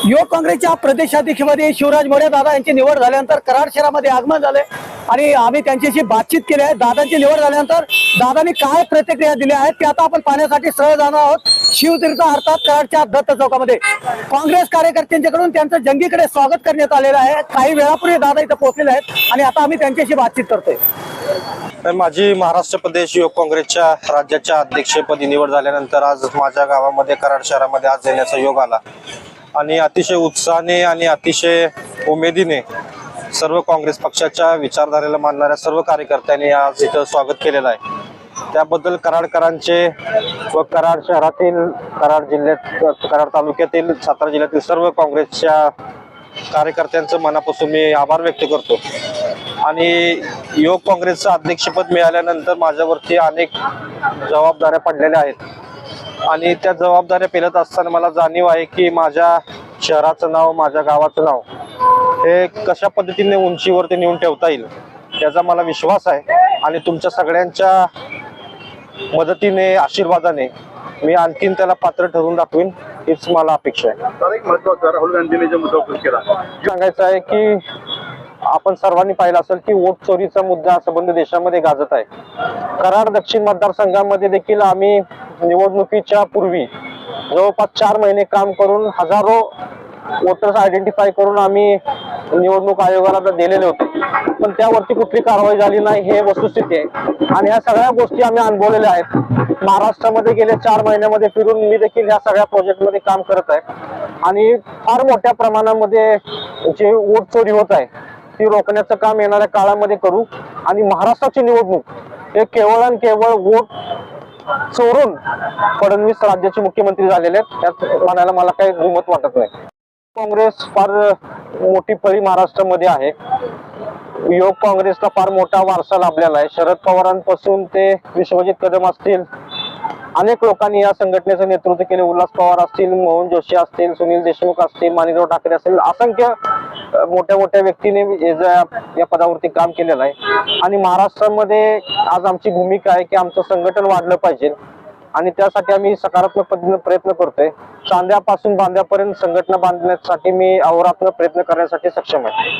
युवक काँग्रेसच्या प्रदेशाध्यक्षपदी शिवराज मोरे दादा यांची निवड झाल्यानंतर कराड शहरामध्ये आगमन झाले आणि आम्ही त्यांच्याशी बातचीत केली आहे। दादांची निवड झाल्यानंतर दादांनी काय प्रतिक्रिया दिल्या आहेत ते आता आपण पाहण्यासाठी सरळ जाणार आहोत। शिवतीर्थ अर्थात कराडच्या दत्त चौकामध्ये काँग्रेस कार्यकर्त्यांच्याकडून त्यांचं जंगीकडे स्वागत करण्यात आलेलं आहे। काही वेळापूर्वी दादा इथं पोहोचलेले आहेत आणि आता आम्ही त्यांच्याशी बातचीत करतोय। माझी महाराष्ट्र प्रदेश युवक काँग्रेसच्या राज्याच्या अध्यक्षपदी निवड झाल्यानंतर आज माझ्या गावामध्ये कराड शहरामध्ये आज येण्याचा योग आला आणि अतिशय उत्साहाने आणि अतिशय उमेदीने सर्व काँग्रेस पक्षाच्या विचारधारेला मानणाऱ्या सर्व कार्यकर्त्यांनी आज इथं स्वागत केलेलं आहे। त्याबद्दल कराडकरांचे व कराड शहरातील, कराड जिल्ह्यात, कराड तालुक्यातील, सातारा जिल्ह्यातील सर्व काँग्रेसच्या कार्यकर्त्यांचं मनापासून मी आभार व्यक्त करतो। आणि युवक काँग्रेसचं अध्यक्षपद मिळाल्यानंतर माझ्यावरती अनेक जबाबदाऱ्या पडलेल्या आहेत आणि त्या जबाबदाऱ्या पेलत असताना मला जाणीव आहे की माझ्या शहराचं नाव, माझ्या गावाचं नाव हे कशा पद्धतीने उंचीवरती नेऊन ठेवता येईल याचा मला विश्वास आहे आणि तुमच्या सगळ्यांच्या मदतीने, आशीर्वादाने मी आणखीन त्याला पात्र ठरवून दाखवीन हीच मला अपेक्षा आहे। एक महत्त्वाचा राहुल गांधींनी जो मुद्दा उपस्थित केला सांगायचं आहे की आपण सर्वांनी पाहिलं असेल की वोट चोरीचा मुद्दा संबंध देशामध्ये गाजत आहे। कराड दक्षिण मतदारसंघामध्ये देखील आम्ही निवडणुकीच्या पूर्वी जवळपास 4 महिने काम करून हजारो वोटर्स आयडेंटिफाय करून आम्ही निवडणूक आयोगाला दिलेले होते, पण त्यावरती कुठली कारवाई झाली नाही हे वस्तुस्थिती आहे आणि ह्या सगळ्या गोष्टी आम्ही अनुभवलेल्या आहेत। महाराष्ट्रामध्ये गेल्या 4 महिन्यामध्ये फिरून मी देखील ह्या सगळ्या प्रोजेक्टमध्ये काम करत आहे आणि फार मोठ्या प्रमाणामध्ये जे वोट चोरी होत आहे ती रोखण्याचं काम येणाऱ्या काळामध्ये करू आणि महाराष्ट्राची निवडणूक हे केवळ आणि केवळ वोट चोरून फडणवीस राज्याचे मुख्यमंत्री झालेले आहेत त्यात म्हणायला मला काही दुमत वाटत नाही। काँग्रेस फार मोठी फळी महाराष्ट्रामध्ये आहे। युवक काँग्रेसला फार मोठा वारसा लाभलेला आहे। शरद पवारांपासून ते विश्वजित कदम असतील, अनेक लोकांनी या संघटनेचं नेतृत्व केले। उल्हास पवार असतील, मोहन जोशी असतील, सुनील देशमुख असतील, माणिकराव ठाकरे असतील, असंख्य मोठ्या मोठ्या व्यक्तीने या पदावरती काम केलेलं आहे आणि महाराष्ट्रामध्ये आज आमची भूमिका आहे की आमचं संघटन वाढलं पाहिजे आणि त्यासाठी आम्ही सकारात्मक पद्धतीने प्रयत्न करतोय। चांद्यापासून बांद्यापर्यंत संघटना बांधण्यासाठी मी अहोरात्र प्रयत्न करण्यासाठी सक्षम आहे।